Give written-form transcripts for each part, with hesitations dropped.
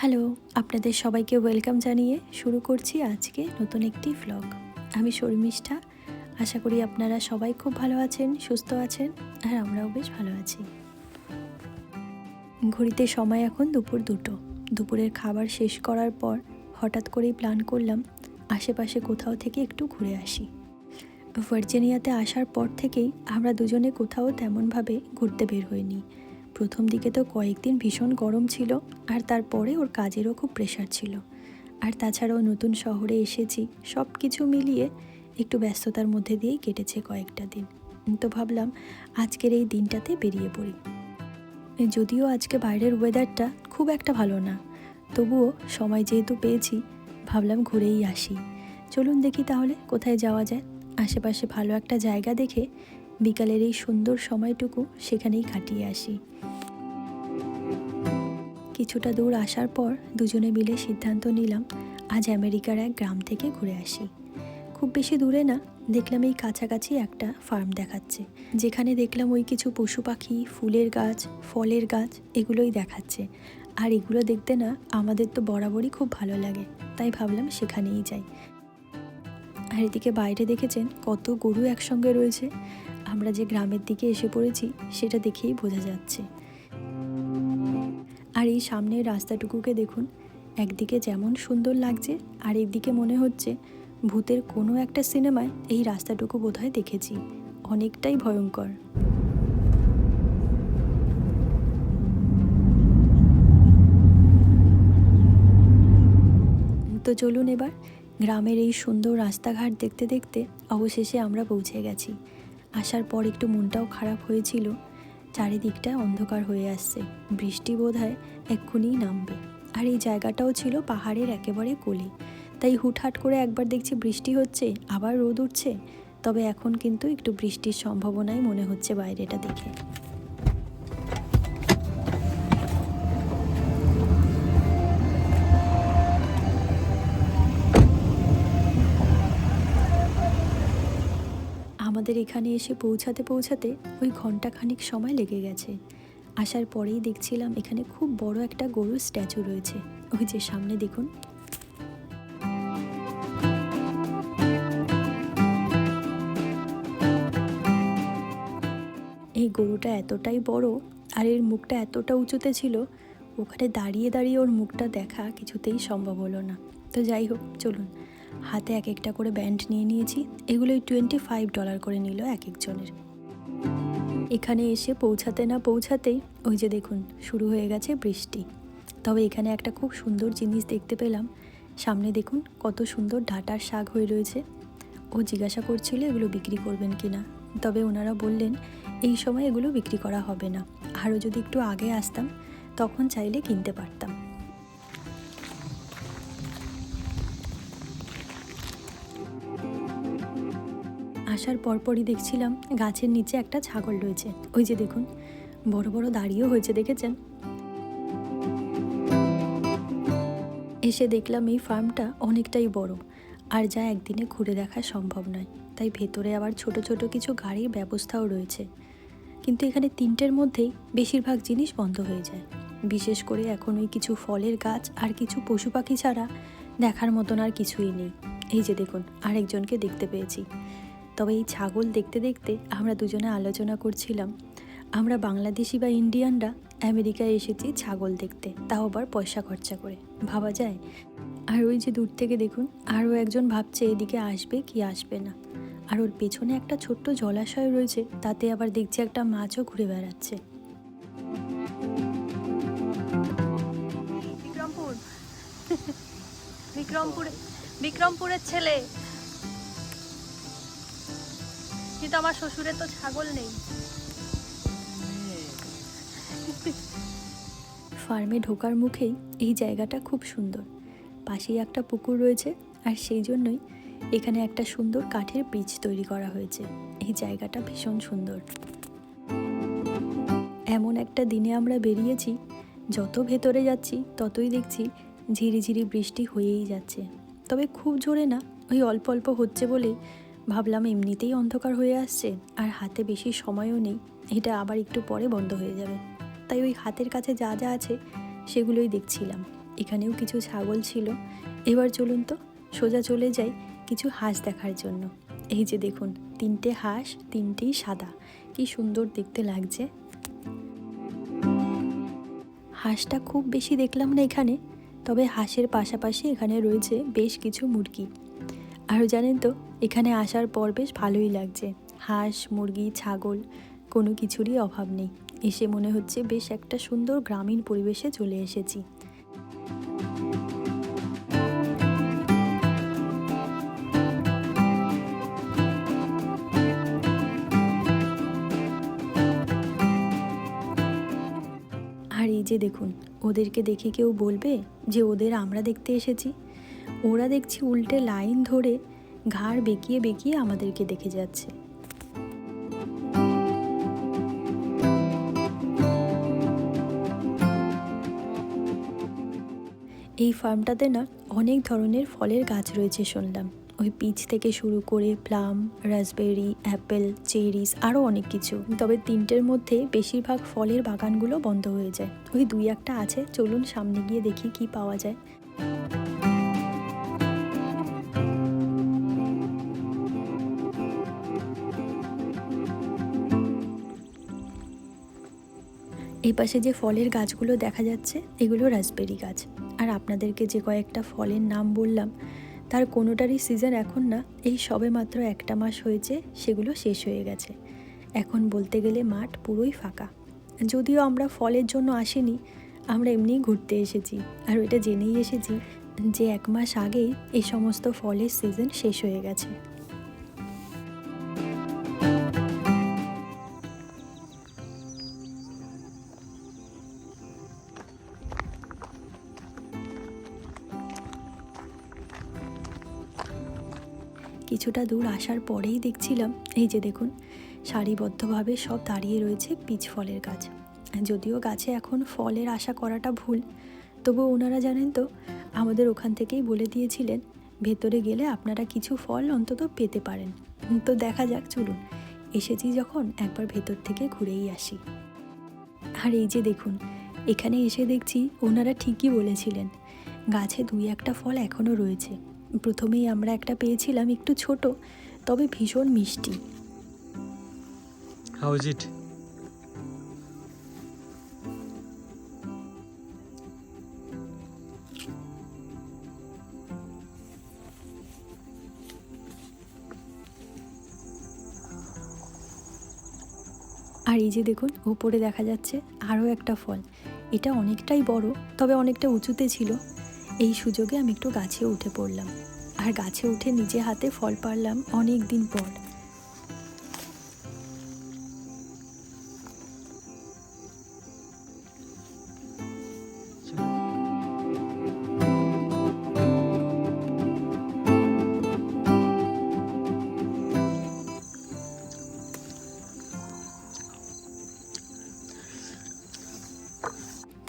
Hello, আপনাদের সবাইকে welcome জানিয়ে শুরু করছি আজকে নতুন একটি ভ্লগ। আমি শর্মিষ্ঠা। আশা করি আপনারা সবাই খুব ভালো আছেন, সুস্থ আছেন, আর আমরাও বেশ ভালো আছি। ঘড়িতে সময় এখন দুপুর 2টো। দুপুরের খাবার শেষ করার পর হঠাৎ করেই প্ল্যান করলাম আশেপাশে কোথাও থেকে একটু ঘুরে আসি। ভার্জিনিয়াতে আসার পর থেকেই আমরা দুজনে কোথাও তেমনভাবে ঘুরতে বের হইনি। প্রথম দিকে তো কয়েকদিন ভীষণ গরম ছিল, আর তারপরে ওর কাজেরও খুব প্রেশার ছিল। আর তাছাড়াও নতুন শহরে এসেছি, সব কিছু মিলিয়ে একটু ব্যস্ততার মধ্যে দিয়েই কেটেছে কয়েকটা দিন। তো ভাবলাম আজকের এই দিনটাতে বেরিয়ে পড়ি। যদিও আজকে বাইরের ওয়েদারটা খুব একটা ভালো না, তবুও সময় যেহেতু পেয়েছি ভাবলাম ঘুরেই আসি। চলুন দেখি তাহলে কোথায় যাওয়া যায়। আশেপাশে ভালো একটা জায়গা দেখে বিকালের এই সুন্দর সময়টুকু সেখানেই কাটিয়ে আসি। কিছুটা দূর আসার পর দুজনে মিলে সিদ্ধান্ত নিলাম আজ আমেরিকার এক গ্রাম থেকে ঘুরে আসি। খুব বেশি দূরে না, দেখলাম এই কাছাকাছি একটা ফার্ম দেখাচ্ছে, যেখানে দেখলাম ওই কিছু পশু পাখি, ফুলের গাছ, ফলের গাছ এগুলোই দেখাচ্ছে। আর এগুলো দেখতে না আমাদের তো বরাবরই খুব ভালো লাগে, তাই ভাবলাম সেখানেই যাই। আর এদিকে বাইরে দেখেছেন কত গরু একসঙ্গে রয়েছে। আমরা যে গ্রামের দিকে এসে পড়েছি সেটা দেখেই বোঝা যাচ্ছে। আর এই সামনের রাস্তাটুকুকে দেখুন, একদিকে যেমন সুন্দর লাগছে আর একদিকে মনে হচ্ছে ভূতের কোনো একটা সিনেমায় এই রাস্তাটুকু বোধহয় দেখেছি। অনেকটাই ভয়ঙ্কর। তো চলুন এবার গ্রামের এই সুন্দর রাস্তাঘাট দেখতে দেখতে অবশেষে আমরা পৌঁছে গেছি। আসার পর একটু মনটাও খারাপ হয়েছিল, চারিদিকটা অন্ধকার হয়ে আসছে, বৃষ্টি বোধহয় এক্ষুনিই নামবে। আর এই জায়গাটাও ছিল পাহাড়ের একেবারে কোলে, তাই হুটহাট করে একবার দেখছি বৃষ্টি হচ্ছে, আবার রোদ উঠছে। তবে এখন কিন্তু একটু বৃষ্টির সম্ভাবনাই মনে হচ্ছে বাইরেটা দেখে। আমাদের এখানে এসে পৌঁছাতে পৌঁছাতে ওই ঘন্টাখানিক সময় লেগে গেছে। আসার পরেই দেখছিলাম এখানে খুব বড় একটা গরুর স্ট্যাচু রয়েছে, ওই যে সামনে দেখুন। এই গরুটা এতটাই বড় আর এর মুখটা এতটা উঁচুতে ছিল, ওখানে দাঁড়িয়ে দাঁড়িয়ে ওর মুখটা দেখা কিছুতেই সম্ভব হলো না। তো যাই হোক, চলুন। হাতে এক একটা করে ব্যান্ড নিয়ে নিয়েছি, এগুলোই $25 করে নিল এক একজনের। এখানে এসে পৌঁছাতে না পৌঁছাতেই ওই যে দেখুন শুরু হয়ে গেছে বৃষ্টি। তবে এখানে একটা খুব সুন্দর জিনিস দেখতে পেলাম। সামনে দেখুন কত সুন্দর ডাঁটার শাক হয়ে রয়েছে। ও জিজ্ঞাসা করছিল এগুলো বিক্রি করবেন কি না, তবে ওনারা বললেন এই সময় এগুলো বিক্রি করা হবে না, আরও যদি একটু আগে আসতাম তখন চাইলে কিনতে পারতাম। আসার পরপরই দেখছিলাম গাছের নিচে একটা ছাগল রয়েছে, ওই যে দেখুন বড় বড় দাঁড়িয়েও হয়েছে, দেখেছেন? এসে দেখলাম এই ফার্মটা অনেকটাই বড়, আর যা একদিনে ঘুরে দেখা সম্ভব নয়, তাই ভেতরে আবার ছোট ছোট কিছু গাড়ির ব্যবস্থাও রয়েছে। কিন্তু এখানে 3টের মধ্যেই বেশিরভাগ জিনিস বন্ধ হয়ে যায়। বিশেষ করে এখন ওই কিছু ফলের গাছ আর কিছু পশু পাখি ছাড়া দেখার মতন আর কিছুই নেই। এই যে দেখুন আরেকজনকে দেখতে পেয়েছি। তবে এই ছাগল দেখতে দেখতে আমরা দুজনে আলোচনা করছিলাম, আমরা বাংলাদেশি বা ইন্ডিয়ানরা আমেরিকায় এসেছি ছাগল দেখতে, তাও আবার পয়সা খরচা করে, ভাবা যায়? আর ওই যে দূর থেকে দেখুন আরও একজন ভাবছে এদিকে আসবে কি আসবে না। আর ওর পেছনে একটা ছোট্ট জলাশয় রয়েছে, তাতে আবার দেখছি একটা মাছও ঘুরে বেড়াচ্ছে। বিক্রমপুরের ছেলে, কিন্তু আমার শ্বশুরের তো ছাগল নেই। ফার্মে ঢোকার মুখেই এই জায়গাটা খুব সুন্দর, পাশেই একটা পুকুর রয়েছে, আর সেই জন্যই এখানে একটা সুন্দর কাঠের ব্রিজ তৈরি করা হয়েছে। এই জায়গাটা ভীষণ সুন্দর। এমন একটা দিনে আমরা বেরিয়েছি, যত ভেতরে যাচ্ছি ততই দেখছি ঝিরিঝিরি বৃষ্টি হয়েই যাচ্ছে। তবে খুব জোরে না, ওই অল্প অল্প হচ্ছে বলে ভাবলাম এমনিতেই অন্ধকার হয়ে আসছে আর হাতে বেশি সময়ও নেই, এটা আবার একটু পরে বন্ধ হয়ে যাবে, তাই ওই হাতের কাছে যা যা আছে সেগুলোই দেখছিলাম। এখানেও কিছু ছাগল ছিল। এবার চলুন তো সোজা চলে যাই কিছু হাঁস দেখার জন্য। এই যে দেখুন 3টে হাঁস, 3টেই সাদা, কি সুন্দর দেখতে লাগছে। হাঁসটা খুব বেশি দেখলাম না এখানে, তবে হাঁসের পাশাপাশি এখানে রয়েছে বেশ কিছু মুরগি। আর জানেন তো এখানে আসার পর বেশ ভালোই লাগছে। হাঁস, মুরগি, ছাগল কোনো কিছুরই অভাব নেই। এসে মনে হচ্ছে বেশ একটা সুন্দর গ্রামীণ পরিবেশে চলে এসেছি। আর এই যে দেখুন, ওদেরকে দেখে কেউ বলবে যে ওদের আমরা দেখতে এসেছি? ওরা দেখছি উল্টে লাইন ধরে ঘাড় বেঁকিয়ে বেঁকিয়ে আমাদেরকে দেখে যাচ্ছে। এই ফার্মটাতে না অনেক ধরনের ফলের গাছ রয়েছে শুনলাম। ওই পিচ থেকে শুরু করে প্লাম, রাসবেরি, অ্যাপেল, চেরিস আরও অনেক কিছু। তবে 3টের মধ্যে বেশিরভাগ ফলের বাগানগুলো বন্ধ হয়ে যায়। ওই 2-1টা আছে, চলুন সামনে গিয়ে দেখি কি পাওয়া যায়। এই পাশে যে ফলের গাছগুলো দেখা যাচ্ছে এগুলো রাসবেরি গাছ। আর আপনাদেরকে যে কয়েকটা ফলের নাম বললাম তার কোনোটারই সিজন এখন না, এই সবে মাত্র 1টা মাস হয়েছে সেগুলো শেষ হয়ে গেছে। এখন বলতে গেলে মাঠ পুরোই ফাঁকা। যদিও আমরা ফলের জন্য আসিনি, আমরা এমনিই ঘুরতে এসেছি। আর এটা জেনেই এসেছি যে 1 মাস আগেই এই সমস্ত ফলের সিজন শেষ হয়ে গেছে। কিছুটা দূর আসার পরেই দেখছিলাম এই যে দেখুন সারিবদ্ধভাবে সব দাঁড়িয়ে রয়েছে পিচ ফলের গাছ। যদিও গাছে এখন ফলের আশা করাটা ভুল, তবুও ওনারা জানেন তো আমাদের ওখান থেকেই বলে দিয়েছিলেন ভেতরে গেলে আপনারা কিছু ফল অন্তত পেতে পারেন। তো দেখা যাক, চলুন এসেছি যখন একবার ভেতর থেকে ঘুরেই আসি। আর এই যে দেখুন এখানে এসে দেখছি ওনারা ঠিকই বলেছিলেন, গাছে 2-1টা ফল এখনও রয়েছে। প্রথমেই আমরা একটা পেয়েছিলাম একটু ছোট, তবে ভীষণ মিষ্টি। How is it? আর এই যে দেখুন উপরে দেখা যাচ্ছে আরও একটা ফল। এটা অনেকটাই বড়, তবে অনেকটা উঁচুতে ছিল। এই সুযোগে আমি একটু গাছে উঠে পড়লাম, আর গাছে উঠে নিজে হাতে ফল পারলাম অনেক দিন পর।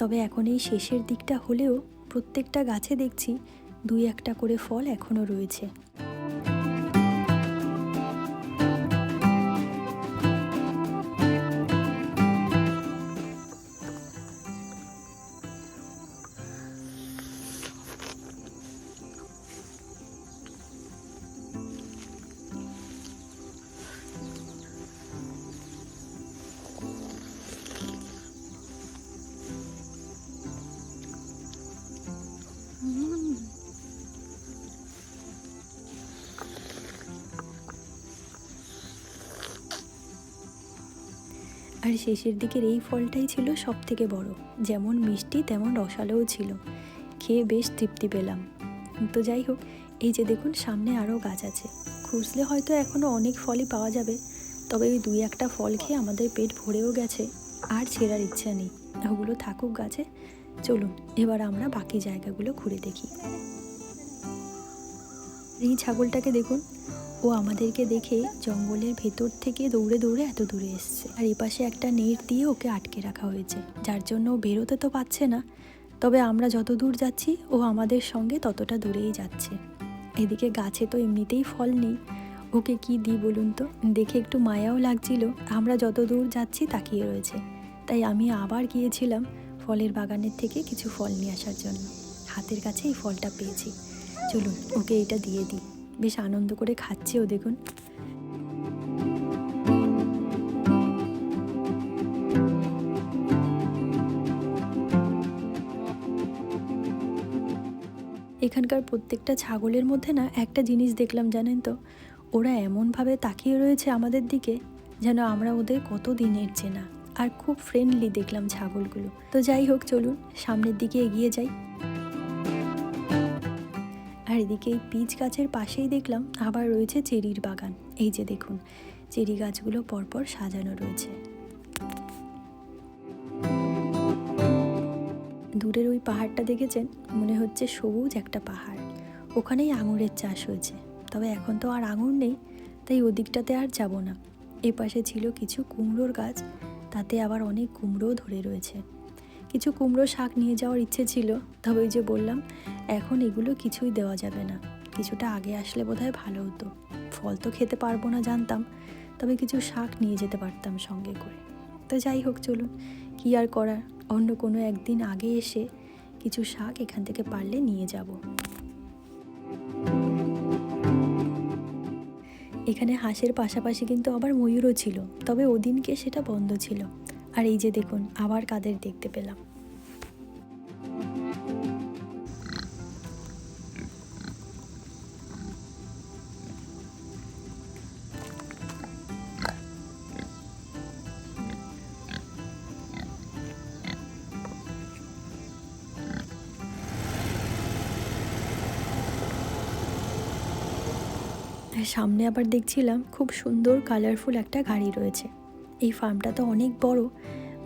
তবে এখন এই শেষের দিকটা হলেও প্রত্যেকটা গাছে দেখছি 2-1টা করে ফল এখনও রয়েছে। আর শেষের দিকের এই ফলটাই ছিল সব থেকে বড়। যেমন মিষ্টি তেমন রসালোও ছিল। খেয়ে বেশ তৃপ্তি পেলাম। তো যাই হোক, এই যে দেখুন সামনে আরও গাছ আছে। খুঁজলে হয়তো এখনও অনেক ফলই পাওয়া যাবে, তবে ওই 2-1টা ফল খেয়ে আমাদের পেট ভরেও গেছে, আর ছেঁড়ার ইচ্ছা নেই। ওগুলো থাকুক গাছে। চলুন এবার আমরা বাকি জায়গাগুলো ঘুরে দেখি। এই ছাগলটাকে দেখুন, ও আমাদেরকে দেখে জঙ্গলের ভেতর থেকে দৌড়ে দৌড়ে এত দূরে এসছে। আর এপাশে একটা নেট দিয়ে ওকে আটকে রাখা হয়েছে, যার জন্য ও বেরোতে তো পারছে না। তবে আমরা যত দূর যাচ্ছি ও আমাদের সঙ্গে ততটা দূরেই যাচ্ছে। এদিকে গাছে তো এমনিতেই ফল নেই, ওকে কি দিই বলুন তো। দেখে একটু মায়াও লাগছিল, আমরা যত দূর যাচ্ছি তাকিয়ে রয়েছে। তাই আমি আবার গিয়েছিলাম ফলের বাগানের থেকে কিছু ফল নিয়ে আসার জন্য। হাতের কাছে এই ফলটা পেয়েছি, চলুন ওকে এটা দিয়ে দিই। বেশ আনন্দ করে খাচ্ছে ও, দেখুন। এখানকার প্রত্যেকটা ছাগলের মধ্যে না একটা জিনিস দেখলাম, জানেন তো, ওরা এমনভাবে তাকিয়ে রয়েছে আমাদের দিকে যেন আমরা ওদের কত দিনের চেনা, আর খুব ফ্রেন্ডলি দেখলাম ছাগলগুলো। তো যাই হোক, চলুন সামনের দিকে এগিয়ে যাই। আর এদিকে এই পিচ গাছের পাশেই দেখলাম আবার রয়েছে চেরির বাগান। এই যে দেখুন, চেরি গাছগুলো পরপর সাজানো রয়েছে। দূরের ওই পাহাড়টা দেখেছেন, মনে হচ্ছে সবুজ একটা পাহাড়। ওখানেই আঙুরের চাষ হয়েছে, তবে এখন তো আর আঙুর নেই, তাই ওদিকটাতে আর যাব না। এ পাশে ছিল কিছু কুমড়োর গাছ, তাতে আবার অনেক কুমড়োও ধরে রয়েছে। কিছু কুমড়ো শাক নিয়ে যাওয়ার ইচ্ছে ছিল, তবে ওই যে বললাম এখন এগুলো কিছুই দেওয়া যাবে না। কিছুটা আগে আসলে বোধহয় ভালো হতো। ফল তো খেতে পারবো না জানতাম, তবে কিছু শাক নিয়ে যেতে পারতাম সঙ্গে করে। তো যাই হোক, চলুন, কী আর করার, অন্য কোনো একদিন আগে এসে কিছু শাক এখান থেকে পারলে নিয়ে যাব। এখানে হাঁসের পাশাপাশি কিন্তু আবার ময়ূরও ছিল, তবে ওদিনকে সেটা বন্ধ ছিল। আর এই যে দেখুন, আবার কাদের দেখতে পেলাম। সামনে আবার দেখছিলাম খুব সুন্দর কালারফুল একটা গাড়ি রয়েছে। এই ফার্মটা তো অনেক বড়,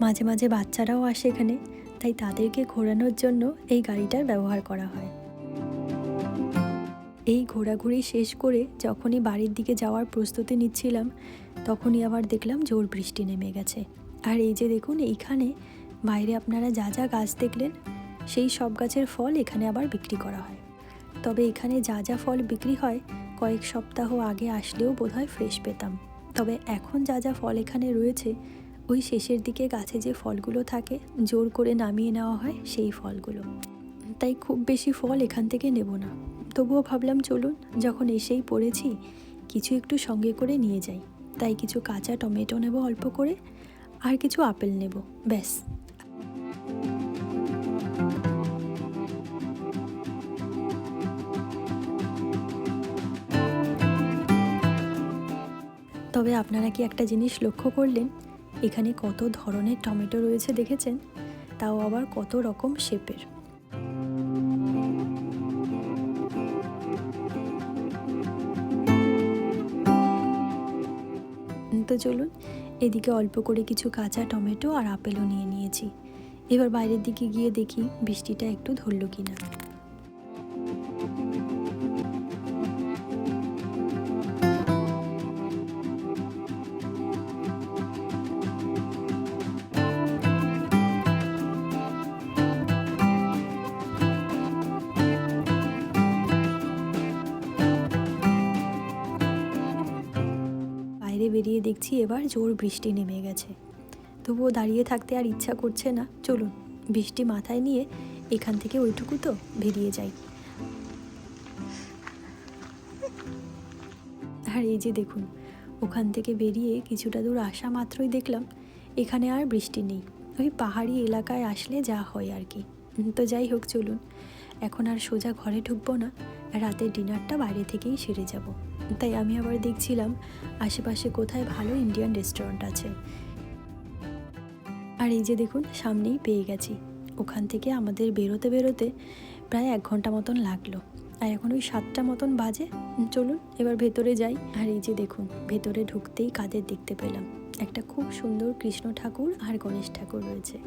মাঝে মাঝে বাচ্চারাও আসে এখানে, তাই তাদেরকে ঘোরানোর জন্য এই গাড়িটার ব্যবহার করা হয়। এই ঘোরাঘুরি শেষ করে যখনই বাড়ির দিকে যাওয়ার প্রস্তুতি নিচ্ছিলাম, তখনই আবার দেখলাম জোর বৃষ্টি নেমে গেছে। আর এই যে দেখুন, এইখানে বাইরে আপনারা যা যা গাছ দেখলেন, সেই সব গাছের ফল এখানে আবার বিক্রি করা হয়। তবে এখানে যা যা ফল বিক্রি হয়, কয়েক সপ্তাহ আগে আসলেও বোধহয় ফ্রেশ পেতাম। তবে এখন যা যা ফল এখানে রয়েছে, ওই শেষের দিকে গাছে যে ফলগুলো থাকে, জোর করে নামিয়ে নেওয়া হয় সেই ফলগুলো। তাই খুব বেশি ফল এখান থেকে নেব না, তবুও ভাবলাম চলুন, যখন এসেই পড়েছি কিছু একটু সঙ্গে করে নিয়ে যাই। তাই কিছু কাঁচা টমেটো নেব অল্প করে, আর কিছু আপেল নেব, ব্যাস। তবে আপনারা কি একটা জিনিস লক্ষ্য করলেন, এখানে কত ধরনের টমেটো রয়েছে দেখেছেন, তাও আবার কত রকম শেপের। তো চলুন, এদিকে অল্প করে কিছু কাঁচা টমেটো আর আপেলও নিয়ে নিয়েছি। এবার বাইরের দিকে গিয়ে দেখি বৃষ্টিটা একটু ধরল কিনা। বেরিয়ে দেখছি এবার জোর বৃষ্টি নেমে গেছে, তবুও দাঁড়িয়ে থাকতে আর ইচ্ছা করছে না। চলুন, বৃষ্টি মাথায় নিয়ে এখান থেকে ওইটুকু তো বেরিয়ে যাই। আর এই যে দেখুন, ওখান থেকে বেরিয়ে কিছুটা দূর আসা মাত্রই দেখলাম এখানে আর বৃষ্টি নেই। ওই পাহাড়ি এলাকায় আসলে যা হয় আর কি। তো যাই হোক, চলুন, এখন আর সোজা ঘরে ঢুকবো না, রাতের ডিনারটা বাইরে থেকেই সেরে যাব। তাই আমি আবার দেখছিলাম আশেপাশে কোথায় ভালো ইন্ডিয়ান রেস্টুরেন্ট আছে। আর এই যে দেখুন, সামনেই পেয়ে গেছি। ওখান থেকে আমাদের বেরোতে বেরোতে প্রায় 1 ঘন্টা মতন লাগলো, আর এখন ওই 7টা মতন বাজে। চলুন এবার ভেতরে যাই। আর এই যে দেখুন, ভেতরে ঢুকতেই কাদের দেখতে পেলাম, একটা খুব সুন্দর কৃষ্ণ ঠাকুর আর গণেশ ঠাকুর রয়েছে।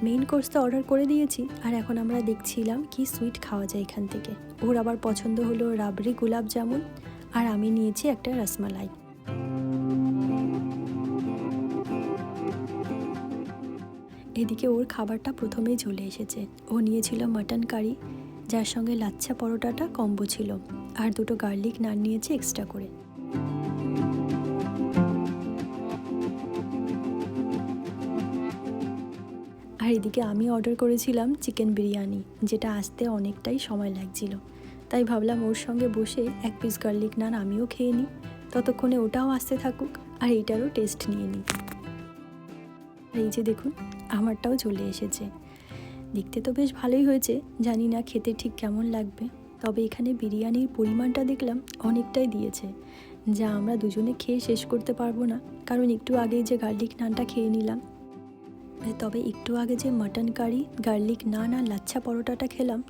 মেইন কোর্স তো অর্ডার করে দিয়েছি, আর এখন আমরা দেখছিলাম কি সুইট খাওয়া যায় এখান থেকে। ওর আবার পছন্দ হলো রাবড়ি গোলাপ জামুন, আর আমি নিয়েছি একটা রসমালাই। এদিকে ওর খাবারটা প্রথমেই চলে এসেছে। ও নিয়েছিল মাটন কারি, যার সঙ্গে লাচ্ছা পরোটাটা কম্বো ছিল, আর দুটো গার্লিক নান নিয়েছি এক্সট্রা করে। আর এদিকে আমি অর্ডার করেছিলাম চিকেন বিরিয়ানি, যেটা আসতে অনেকটাই সময় লাগছিল। তাই ভাবলাম ওর সঙ্গে বসে এক পিস গার্লিক নান আমিও খেয়ে নিই, ততক্ষণে ওটাও আসতে থাকুক আর এইটারও টেস্ট নিয়ে নিই। এই যে দেখুন, আমারটাও চলে এসেছে। দেখতে তো বেশ ভালোই হয়েছে, জানি না খেতে ঠিক কেমন লাগবে। তবে এখানে বিরিয়ানির পরিমাণটা দেখলাম অনেকটাই দিয়েছে, যা আমরা দুজনে খেয়ে শেষ করতে পারবো না, কারণ একটু আগেই যে গার্লিক নানটা খেয়ে নিলাম। তবে একটু আগে যে মাটন কারি, গার্লিক নান আর লাচ্ছা পরোটাটা খেলাম,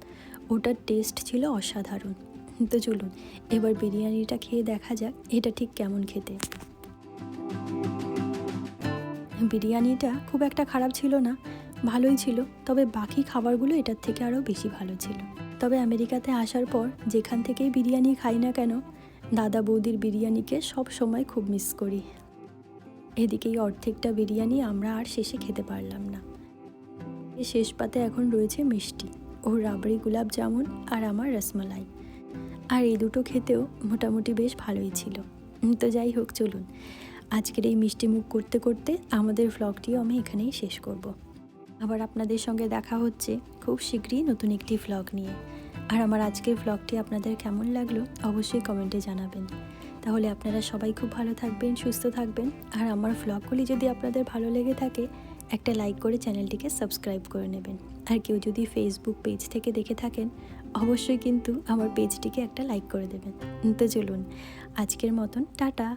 ওটার টেস্ট ছিল অসাধারণ। তো চলুন এবার বিরিয়ানিটা খেয়ে দেখা যাক এটা ঠিক কেমন খেতে। বিরিয়ানিটা খুব একটা খারাপ ছিল না, ভালোই ছিল। তবে বাকি খাবারগুলো এটার থেকে আরও বেশি ভালো ছিল। তবে আমেরিকাতে আসার পর যেখান থেকেই বিরিয়ানি খাই না কেন, দাদা বৌদির বিরিয়ানিকে সব সময় খুব মিস করি। এদিকেই অর্ধেকটা বিরিয়ানি আমরা আর শেষে খেতে পারলাম না। শেষ পাতে এখন রয়েছে মিষ্টি, ওর রাবড়ি গুলাব জামুন আর আমার রসমালাই। আর এই দুটো খেতেও মোটামুটি বেশ ভালোই ছিল। তো যাই হোক, চলুন আজকের এই মিষ্টি মুখ করতে করতে আমাদের ভ্লগটিও আমি এখানেই শেষ করব। আবার আপনাদের সঙ্গে দেখা হচ্ছে খুব শীঘ্রই নতুন একটি ভ্লগ নিয়ে। আর আমার আজকের ভ্লগটি আপনাদের কেমন লাগলো অবশ্যই কমেন্টে জানাবেন। তাহলে আপনারা সবাই খুব ভালো থাকবেন, সুস্থ থাকবেন। আর আমার ভ্লগগুলি যদি আপনাদের ভালো লেগে থাকে, একটা লাইক করে চ্যানেলটিকে সাবস্ক্রাইব করে নেবেন। আর কেউ যদি ফেসবুক পেজ থেকে দেখে থাকেন, অবশ্যই কিন্তু আমার পেজটিকে একটা লাইক করে দেবেন। তো চলুন আজকের মতন টাটা।